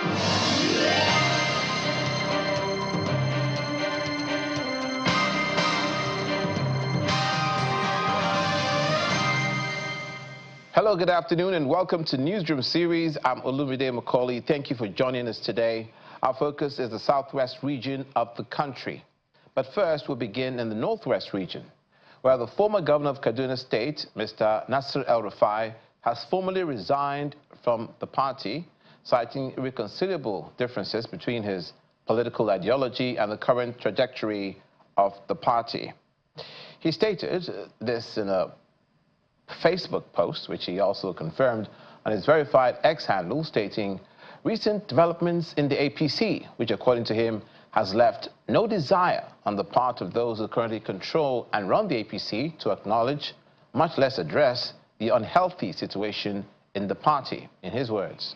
Hello, good afternoon, and welcome to Newsroom series. I'm Olumide Macaulay. Thank you for joining us today. Our focus is the southwest region of the country. But first, we'll begin in the northwest region, where the former governor of Kaduna State, Mr. Nasir El-Rufai, has formally resigned from the party, citing irreconcilable differences between his political ideology and the current trajectory of the party. He stated this in a Facebook post, which he also confirmed on his verified X handle, stating, "Recent developments in the APC, which according to him has left no desire on the part of those who currently control and run the APC to acknowledge, much less address, the unhealthy situation in the party," in his words.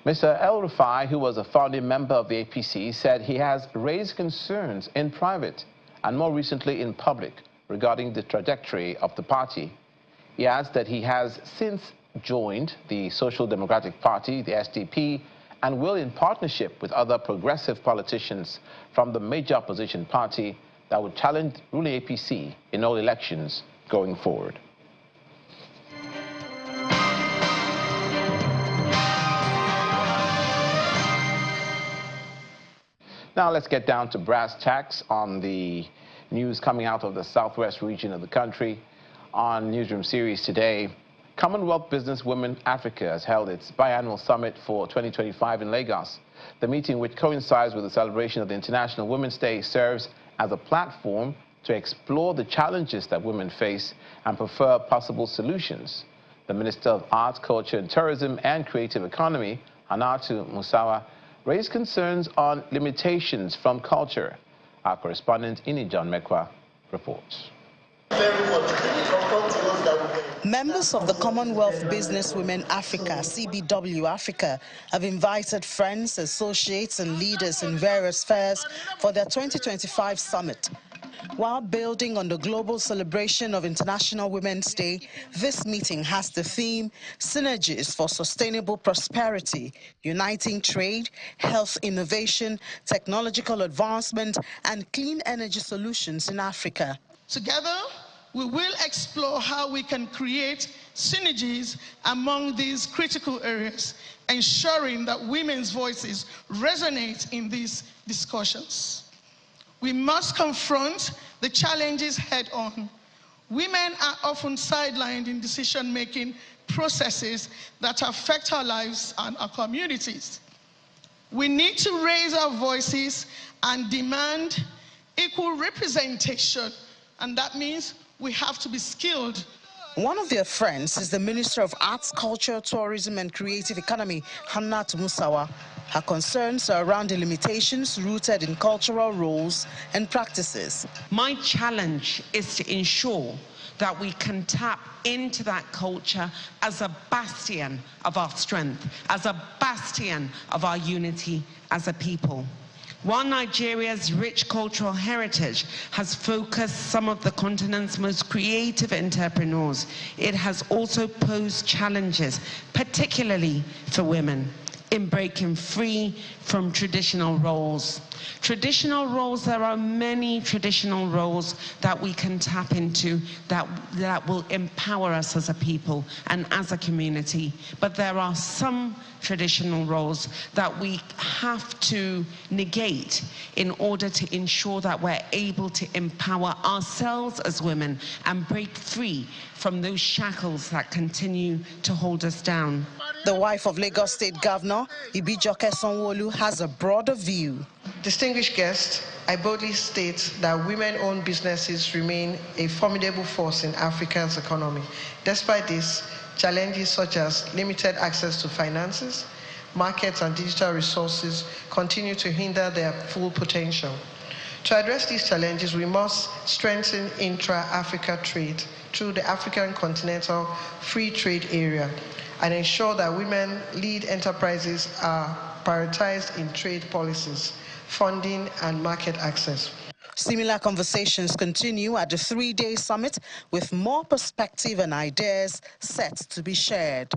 Mr. El-Rufai, who was a founding member of the APC, said he has raised concerns in private and more recently in public regarding the trajectory of the party. He adds that he has since joined the Social Democratic Party, the SDP, and will, in partnership with other progressive politicians from the major opposition party, that would challenge ruling APC in all elections going forward. Now let's get down to brass tacks on the news coming out of the southwest region of the country. On Newsroom series today, Commonwealth Businesswomen Africa has held its biannual summit for 2025 in Lagos. The meeting, which coincides with the celebration of the International Women's Day, serves as a platform to explore the challenges that women face and prefer possible solutions. The Minister of Arts, Culture and Tourism and Creative Economy, Hannatu Musawa, raised concerns on limitations from culture. Our correspondent, Ini John Mekwa, reports. Members of the Commonwealth Businesswomen Africa, CBW Africa, have invited friends, associates and leaders in various spheres for their 2025 summit. While building on the global celebration of International Women's Day, this meeting has the theme Synergies for Sustainable Prosperity, uniting trade, health innovation, technological advancement and clean energy solutions in Africa. Together, we will explore how we can create synergies among these critical areas, ensuring that women's voices resonate in these discussions. We must confront the challenges head-on. Women are often sidelined in decision-making processes that affect our lives and our communities. We need to raise our voices and demand equal representation, and that means we have to be skilled. One of their friends is the Minister of Arts, Culture, Tourism and Creative Economy, Hannatu Musawa. Her concerns are around the limitations rooted in cultural roles and practices. My challenge is to ensure that we can tap into that culture as a bastion of our strength, as a bastion of our unity as a people. While Nigeria's rich cultural heritage has focused some of the continent's most creative entrepreneurs, it has also posed challenges, particularly for women, in breaking free from traditional roles. Traditional roles, there are many traditional roles that we can tap into that will empower us as a people and as a community. But there are some traditional roles that we have to negate in order to ensure that we're able to empower ourselves as women and break free from those shackles that continue to hold us down. The wife of Lagos State Governor, Ibijoke Sanwo-Olu, has a broader view. Distinguished guests, I boldly state that women-owned businesses remain a formidable force in Africa's economy. Despite this, challenges such as limited access to finances, markets and digital resources continue to hinder their full potential. To address these challenges, we must strengthen intra-Africa trade through the African Continental Free Trade Area and ensure that women-led enterprises are prioritized in trade policies, funding and market access. Similar conversations continue at the three-day summit with more perspective and ideas set to be shared.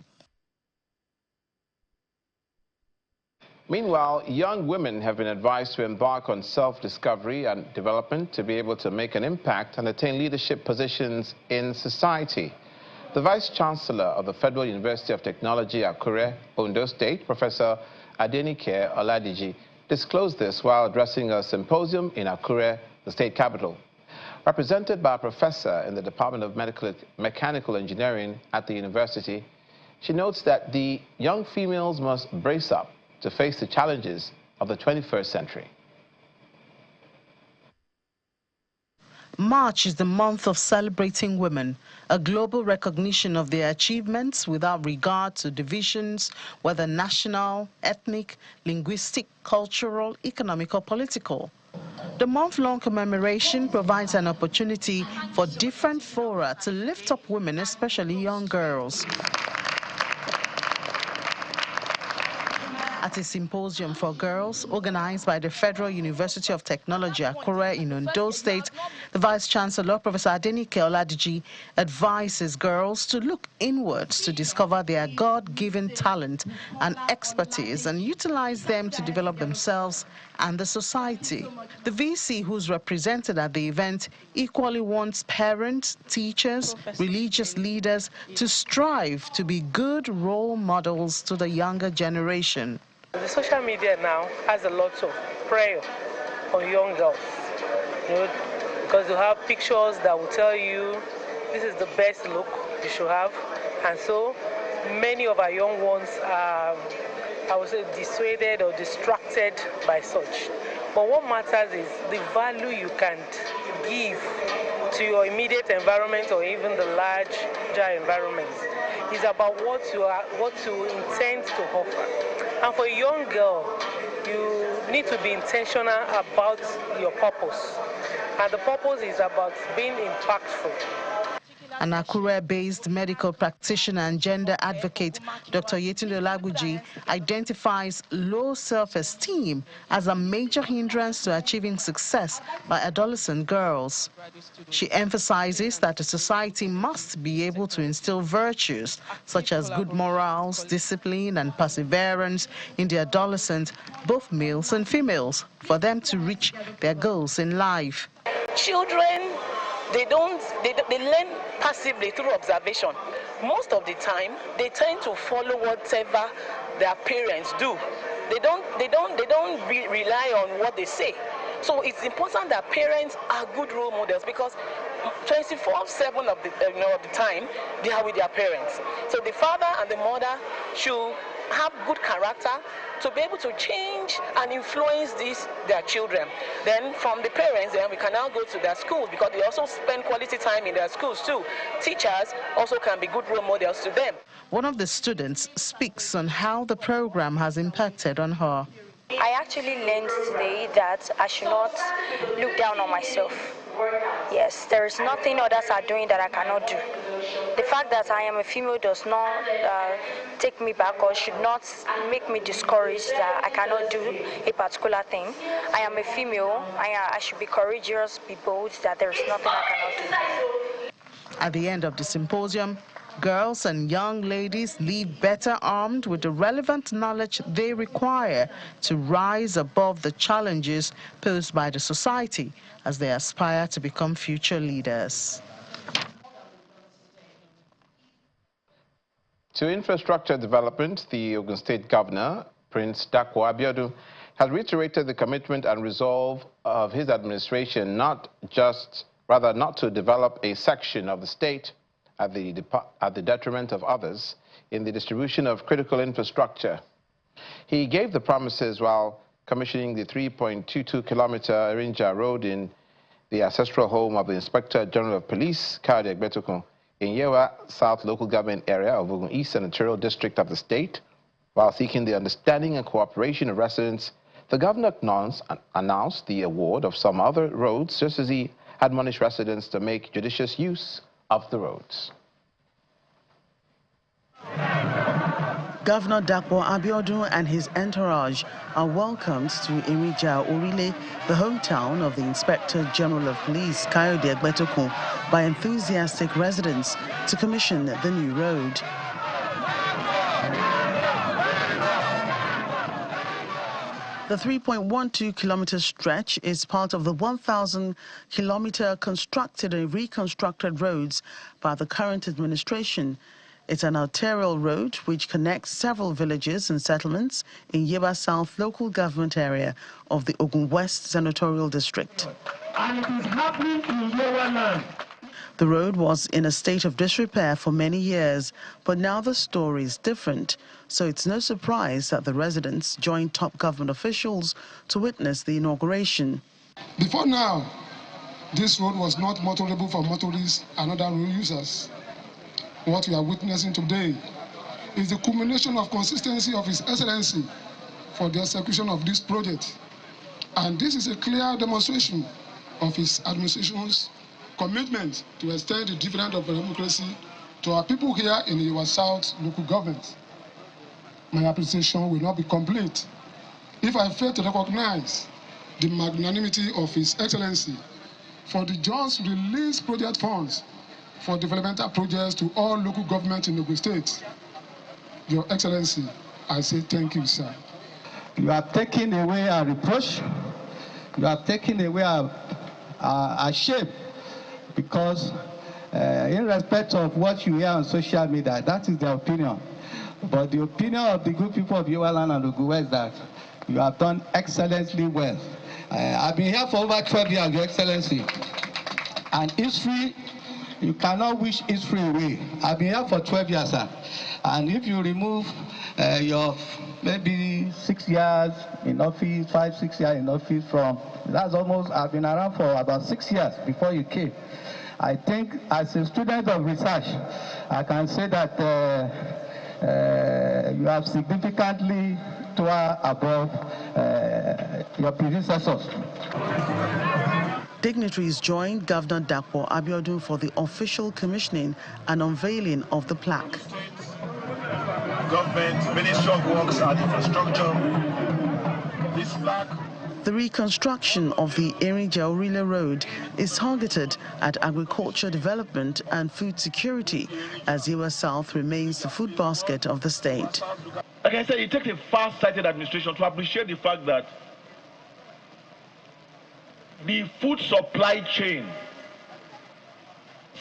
Meanwhile, young women have been advised to embark on self-discovery and development to be able to make an impact and attain leadership positions in society. The Vice-Chancellor of the Federal University of Technology, Akure, Ondo State, Professor Adenike Oladiji, disclosed this while addressing a symposium in Akure, the state capital. Represented by a professor in the Department of Mechanical Engineering at the university, she notes that the young females must brace up to face the challenges of the 21st century. March is the month of celebrating women, a global recognition of their achievements without regard to divisions, whether national, ethnic, linguistic, cultural, economic, or political. The month-long commemoration provides an opportunity for different fora to lift up women, especially young girls. At a symposium for girls organized by the Federal University of Technology, Akure in Ondo State, the Vice-Chancellor, Professor Adenike Oladiji, advises girls to look inwards to discover their God-given talent and expertise and utilize them to develop themselves and the society. The VC, who's represented at the event, equally wants parents, teachers, religious leaders to strive to be good role models to the younger generation. The social media now has a lot of pressure on young girls, because you have pictures that will tell you this is the best look you should have, and so many of our young ones are, I would say, dissuaded or distracted by such. But what matters is the value you can give to your immediate environment or even the larger environments. It's about what you intend to offer. And for a young girl, you need to be intentional about your purpose. And the purpose is about being impactful. An Akure-based medical practitioner and gender advocate, Dr. Yetunde Olaguji, identifies low self-esteem as a major hindrance to achieving success by adolescent girls. She emphasizes that a society must be able to instill virtues such as good morals, discipline, and perseverance in the adolescents, both males and females, for them to reach their goals in life. Children, they learn passively through observation. Most of the time, they tend to follow whatever their parents do. They don't rely on what they say. So it's important that parents are good role models, because 24/7 of the time they are with their parents. So the father and the mother should have good character to be able to change and influence their children. Then from the parents, then we can now go to their schools, because they also spend quality time in their schools too. Teachers also can be good role models to them. One of the students speaks on how the program has impacted on her. I actually learned today that I should not look down on myself. Yes, there is nothing others are doing that I cannot do. The fact that I am a female does not take me back or should not make me discouraged that I cannot do a particular thing. I am a female. I should be courageous, be bold, that there is nothing I cannot do. At the end of the symposium, girls and young ladies leave better armed with the relevant knowledge they require to rise above the challenges posed by the society as they aspire to become future leaders. To infrastructure development, the Ogun State Governor, Prince Dapo Abiodun, has reiterated the commitment and resolve of his administration not to develop a section of the state at the detriment of others in the distribution of critical infrastructure. He gave the promises while commissioning the 3.22-kilometer Erinja Road in the ancestral home of the Inspector General of Police, Kayode Egbetokun, in Yewa South Local Government Area of Ogun East Senatorial District of the state. While seeking the understanding and cooperation of residents, the governor announced the award of some other roads, just as he admonished residents to make judicious use of the roads. Governor Dapo Abiodun and his entourage are welcomed to Erinja Orile, the hometown of the Inspector General of Police, Kayode Egbetokun, by enthusiastic residents to commission the new road. The 3.12-kilometer stretch is part of the 1,000-kilometer constructed and reconstructed roads by the current administration. It's an arterial road which connects several villages and settlements in Yeba South local government area of the Ogun West Senatorial District. And it is happening in Yeba land. The road was in a state of disrepair for many years, but now the story is different. So it's no surprise that the residents joined top government officials to witness the inauguration. Before now, this road was not motorable for motorists and other road users. What we are witnessing today is the culmination of consistency of His Excellency for the execution of this project. And this is a clear demonstration of his administration's commitment to extend the dividend of democracy to our people here in our South local government. My appreciation will not be complete if I fail to recognize the magnanimity of His Excellency for the just released project funds for developmental projects to all local governments in Ogun State. Your Excellency, I say thank you, sir. You are taking away our reproach. You are taking away our shame, because in respect of what you hear on social media, that is their opinion. But the opinion of the good people of Yoruba land and Ogun West is that you have done excellently well. I've been here for over 12 years, Your Excellency. And history, you cannot wish history away. I've been here for 12 years, sir. And if you remove your maybe 6 years in office, 5, 6 years in office from, that's almost, I've been around for about 6 years before you came. I think as a student of research, I can say that you have significantly above your predecessors. Dignitaries joined Governor Dapo Abiodun for the official commissioning and unveiling of the plaque. Government, Ministry of Works and Infrastructure, this plaque. The reconstruction of the Irinja-Orile Road is targeted at agriculture development and food security, as Yewa South remains the food basket of the state. Like I said, it takes a far-sighted administration to appreciate the fact that the food supply chain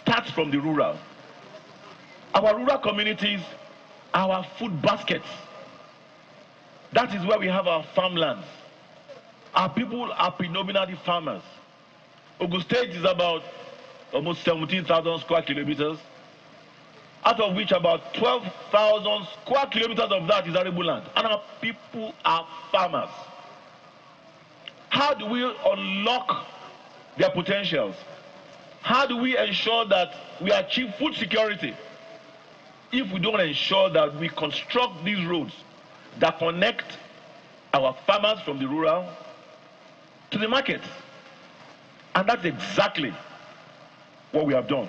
starts from the rural. Our rural communities, our food baskets, that is where we have our farmlands. Our people are predominantly farmers. Ogun State is about almost 17,000 square kilometers, out of which about 12,000 square kilometers of that is arable land. And our people are farmers. How do we unlock their potentials? How do we ensure that we achieve food security if we don't ensure that we construct these roads that connect our farmers from the rural to the market? And that's exactly what we have done.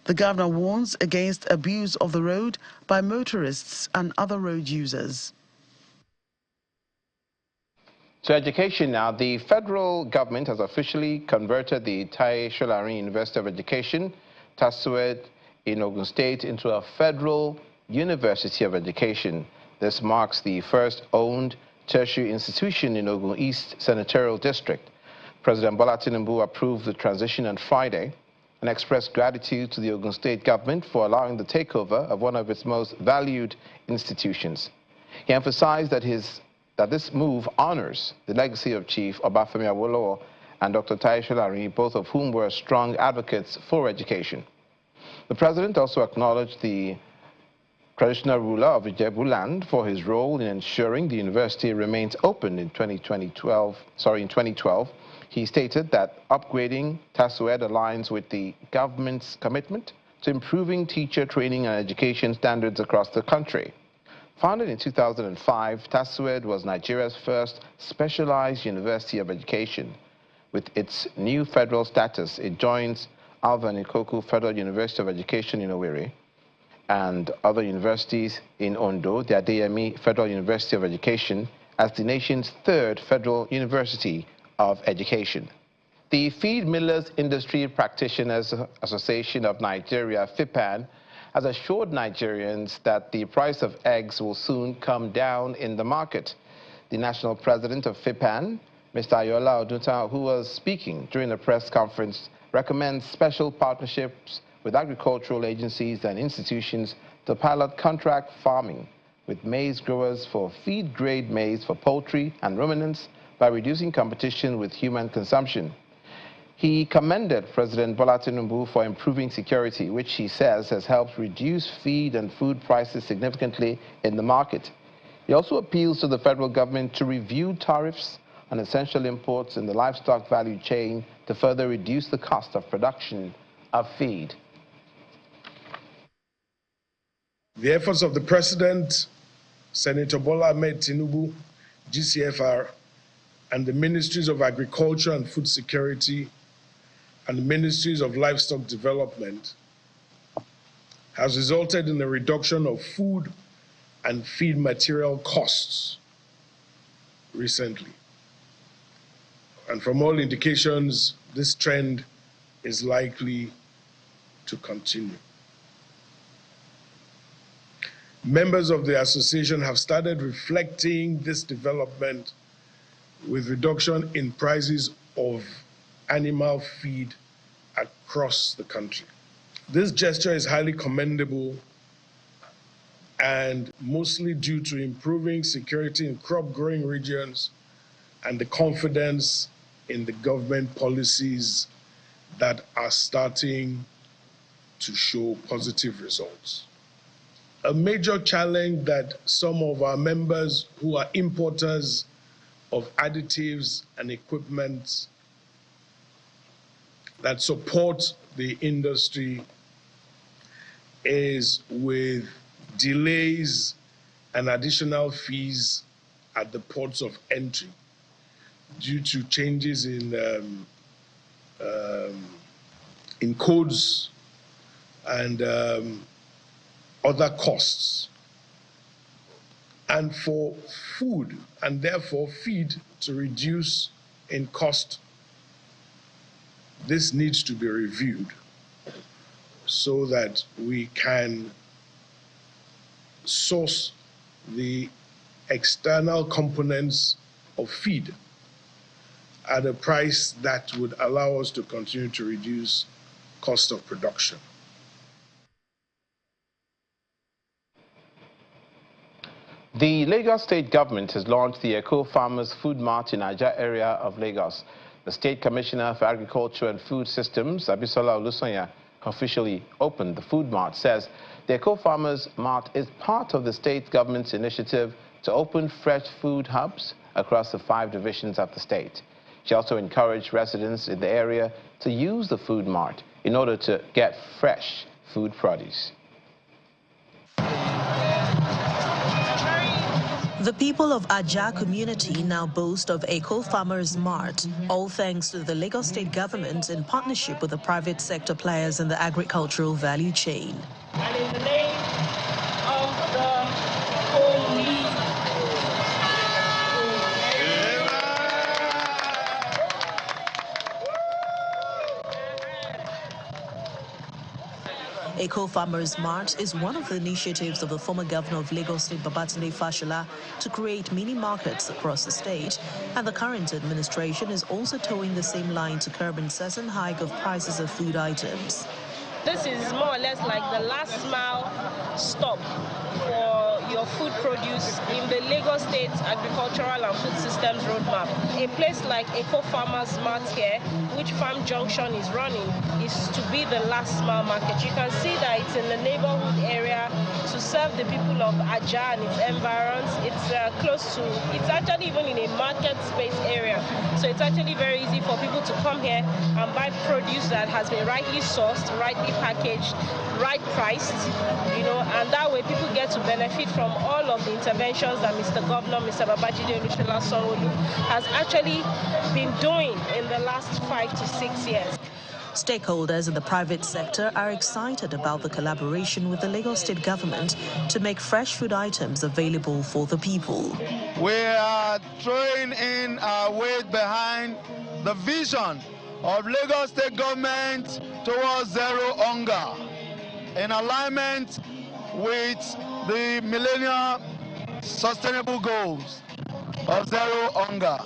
The governor warns against abuse of the road by motorists and other road users. To education now, the federal government has officially converted the Tai Solarin University of Education, TASUED, in Ogun State into a federal university of education. This marks the first owned tertiary institution in Ogun East Senatorial District. President Bola Tinubu approved the transition on Friday and expressed gratitude to the Ogun State government for allowing the takeover of one of its most valued institutions. He emphasized that this move honors the legacy of Chief Obafemi Awolowo and Dr. Tai Solarin, both of whom were strong advocates for education. The president also acknowledged the traditional ruler of Ijebu land for his role in ensuring the university remains open in 2012. He stated that upgrading TASUED aligns with the government's commitment to improving teacher training and education standards across the country. Founded in 2005, TASUED was Nigeria's first specialized university of education. With its new federal status, it joins Alvan Ikoku Federal University of Education in Owerri and other universities in Ondo, the Adeyemi Federal University of Education, as the nation's third federal university of education. The Feed Millers Industry Practitioners Association of Nigeria, FIPAN, has assured Nigerians that the price of eggs will soon come down in the market. The national president of FIPAN, Mr. Ayola Oduta, who was speaking during a press conference, recommends special partnerships with agricultural agencies and institutions to pilot contract farming with maize growers for feed-grade maize for poultry and ruminants by reducing competition with human consumption. He commended President Bola Tinubu for improving security, which he says has helped reduce feed and food prices significantly in the market. He also appeals to the federal government to review tariffs on essential imports in the livestock value chain to further reduce the cost of production of feed. The efforts of the President, Senator Bola Ahmed Tinubu, GCFR, and the Ministries of Agriculture and Food Security and the Ministries of Livestock Development has resulted in a reduction of food and feed material costs recently. And from all indications, this trend is likely to continue. Members of the association have started reflecting this development with reduction in prices of animal feed across the country. This gesture is highly commendable and mostly due to improving security in crop growing regions and the confidence in the government policies that are starting to show positive results. A major challenge that some of our members who are importers of additives and equipment that support the industry is with delays and additional fees at the ports of entry due to changes in codes and other costs. And for food and therefore feed to reduce in cost, this needs to be reviewed so that we can source the external components of feed at a price that would allow us to continue to reduce cost of production. The Lagos State government has launched the Eco Farmers Food Mart in Ajah area of Lagos. The State Commissioner for Agriculture and Food Systems, Abisola Olusonya, officially opened the food mart, says the Eco Farmers Mart is part of the state government's initiative to open fresh food hubs across the 5 divisions of the state. She also encouraged residents in the area to use the food mart in order to get fresh food produce. The people of Ajah community now boast of Eco Farmers Mart, all thanks to the Lagos State government in partnership with the private sector players in the agricultural value chain. And in the name of the Holy Eco Farmers Mart is one of the initiatives of the former governor of Lagos State, Babatunde Fashola, to create mini markets across the state, and the current administration is also towing the same line to curb incessant hike of prices of food items. This is more or less like the last mile stop for your food produce in the Lagos State Agricultural and Food Systems Roadmap. A place like Eco Farmers Mart here, which Farm Junction is running, is to be the last mile market. You can see that it's in the neighborhood area to serve the people of Ajah and its environs. It's close to, it's actually even in a market space area. So it's actually very easy for people to come here and buy produce that has been rightly sourced, rightly packaged, right priced, and that way people get to benefit from all of the interventions that Mr. Governor, Mr. Babajide Olusola has actually been doing in the last 5 to 6 years. Stakeholders in the private sector are excited about the collaboration with the Lagos State government to make fresh food items available for the people. We are throwing in our weight behind the vision of Lagos State government towards zero hunger, in alignment with the Millennium Sustainable Goals. of zero hunger.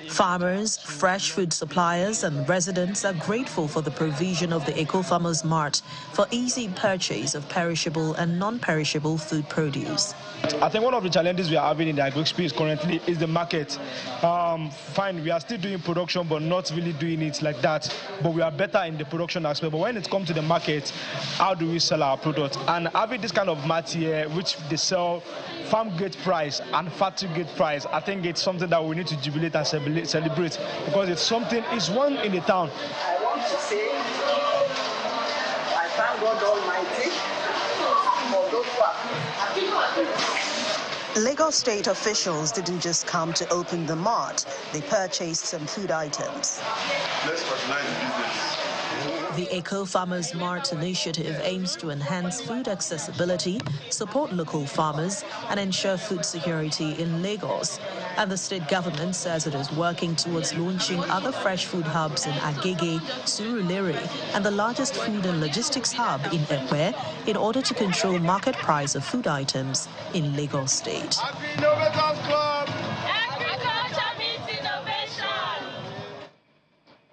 Farmers, fresh food suppliers and residents are grateful for the provision of the Eco-Farmers Mart for easy purchase of perishable and non-perishable food produce. I think one of the challenges we are having in the agri space currently is the market. Fine, we are still doing production, but not really doing it like that. But we are better in the production aspect. But when it comes to the market, how do we sell our product? And having this kind of mart here, which they sell farm gate price and factory gate price, I think it's something that we need to jubilate and celebrate, because it's something, it's one in the town. I want to say, I thank God Almighty for those who are happy. Lagos State officials didn't just come to open the mart, they purchased some food items. Let's recognize business. The Eco-Farmers Mart initiative aims to enhance food accessibility, support local farmers, and ensure food security in Lagos. And the state government says it is working towards launching other fresh food hubs in Agege, Surulere, and the largest food and logistics hub in Ekwe in order to control market price of food items in Lagos State.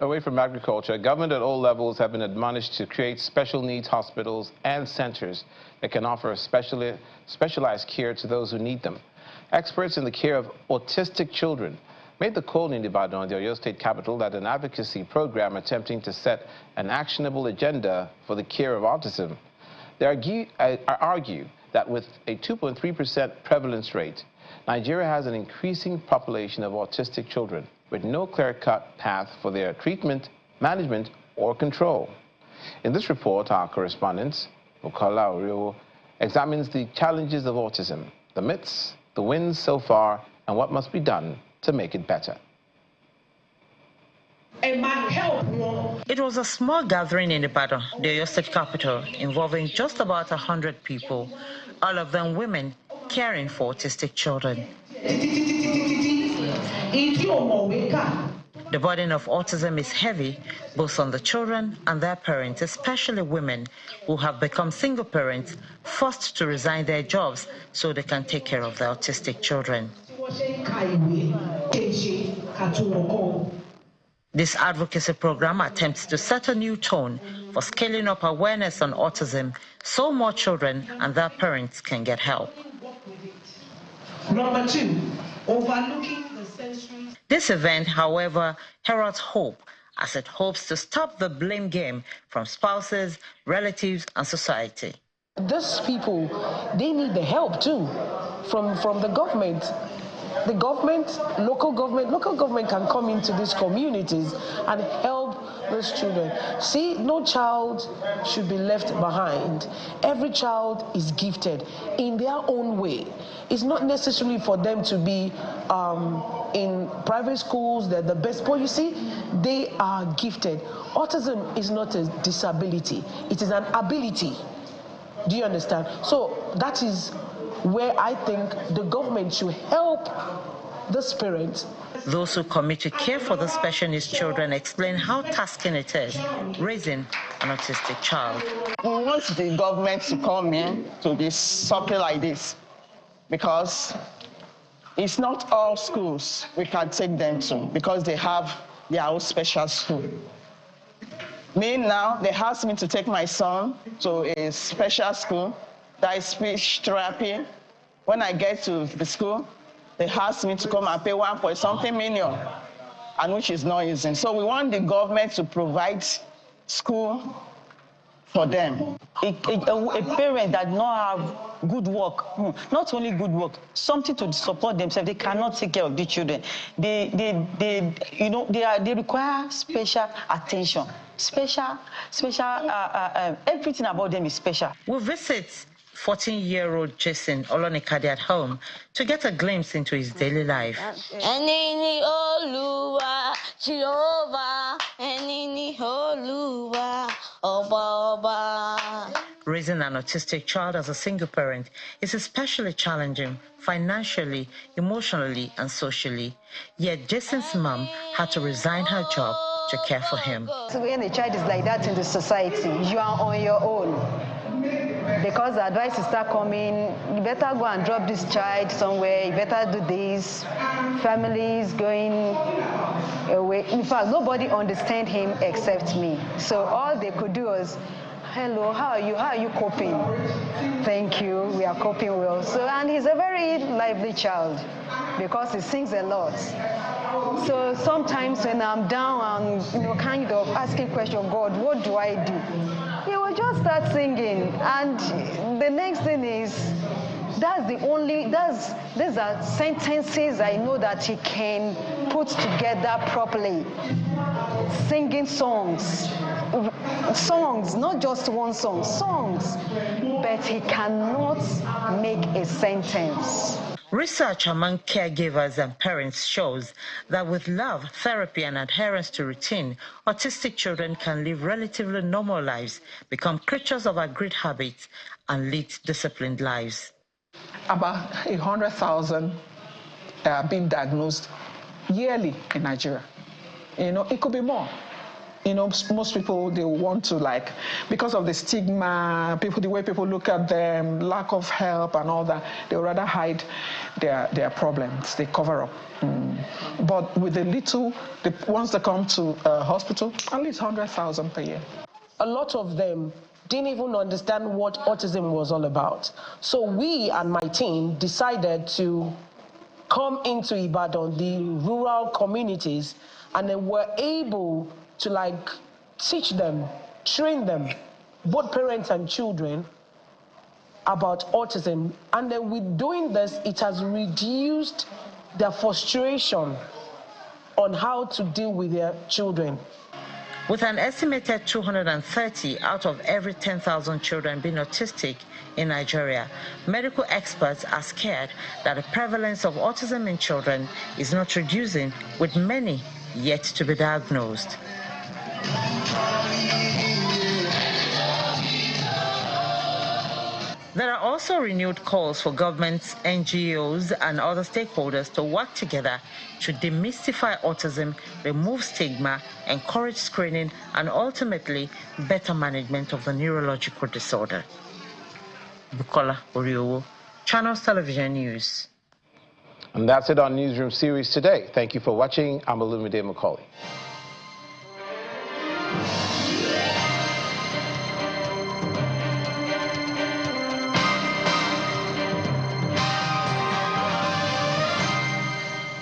Away from agriculture, government at all levels have been admonished to create special needs hospitals and centers that can offer specialized care to those who need them. Experts in the care of autistic children made the call in Ibadan, the Oyo State capital, that an advocacy program attempting to set an actionable agenda for the care of autism. They argue that with a 2.3% prevalence rate, Nigeria has an increasing population of autistic children with no clear-cut path for their treatment, management, or control. In this report, our correspondent, Bukola Orio, examines the challenges of autism, the myths, the wins so far, and what must be done to make it better. It was a small gathering in Ibadan, the Oyo State capital, involving just about 100 people, all of them women caring for autistic children. The burden of autism is heavy, both on the children and their parents, especially women who have become single parents, forced to resign their jobs so they can take care of their autistic children. This advocacy program attempts to set a new tone for scaling up awareness on autism so more children and their parents can get help. Number 2, overlooking the sensory. This event, however, heralds hope as it hopes to stop the blame game from spouses, relatives, and society. These people, they need the help too from the government. The government, local government can come into these communities and help those children. See, no child should be left behind. Every child is gifted in their own way. It's not necessarily for them to be in private schools, they're the best. But you see, they are gifted. Autism is not a disability, it is an ability. Do you understand? So that is where I think the government should help these parents. Those who commit to care for the special needs children explain how tasking it is raising an autistic child. We want the government to come in to this something like this, because it's not all schools we can take them to, because they have their own special school. Me now, they asked me to take my son to a special school, that is speech therapy. When I get to the school, they asked me to come and pay 1.something million, and which is not using. So we want the government to provide school for them. A parent that not have good work, not only good work, something to support themselves, they cannot take care of the children. They require special attention, everything about them is special. We visit 14-year-old Jason Olonikade at home to get a glimpse into his daily life. Raising an autistic child as a single parent is especially challenging financially, emotionally, and socially. Yet Jason's mom had to resign her job to care for him. So when a child is like that in the society, you are on your own. because the advice is start coming, you better go and drop this child somewhere, you better do this, families going away. In fact, nobody understand him except me. So all they could do was, hello, how are you? How are you coping? Thank you, we are coping well. So, and he's a very lively child because he sings a lot. So sometimes when I'm down and kind of asking question, God, what do I do? He will just start singing, and the next thing is, these are sentences I know that he can put together properly. Singing songs, not just one song, songs, but he cannot make a sentence. Research among caregivers and parents shows that with love, therapy, and adherence to routine, autistic children can live relatively normal lives, become creatures of agreed habits, and lead disciplined lives. About 100,000 are being diagnosed yearly in Nigeria. It could be more. Most people, they want to, because of the stigma, the way people look at them, lack of help and all that, they would rather hide their problems. They cover up. But with the ones that come to hospital, at least 100,000 per year. A lot of them didn't even understand what autism was all about. So we and my team decided to come into Ibadan, the rural communities, and then were able to teach them, train them, both parents and children, about autism. And then with doing this, it has reduced their frustration on how to deal with their children. With an estimated 230 out of every 10,000 children being autistic in Nigeria, medical experts are scared that the prevalence of autism in children is not reducing, with many yet to be diagnosed. There are also renewed calls for governments, NGOs, and other stakeholders to work together to demystify autism, remove stigma, encourage screening, and ultimately better management of the neurological disorder. Bukola Oriowo, Channels Television News. And that's it on Newsroom Series today. Thank you for watching. I'm Olumide Macaulay.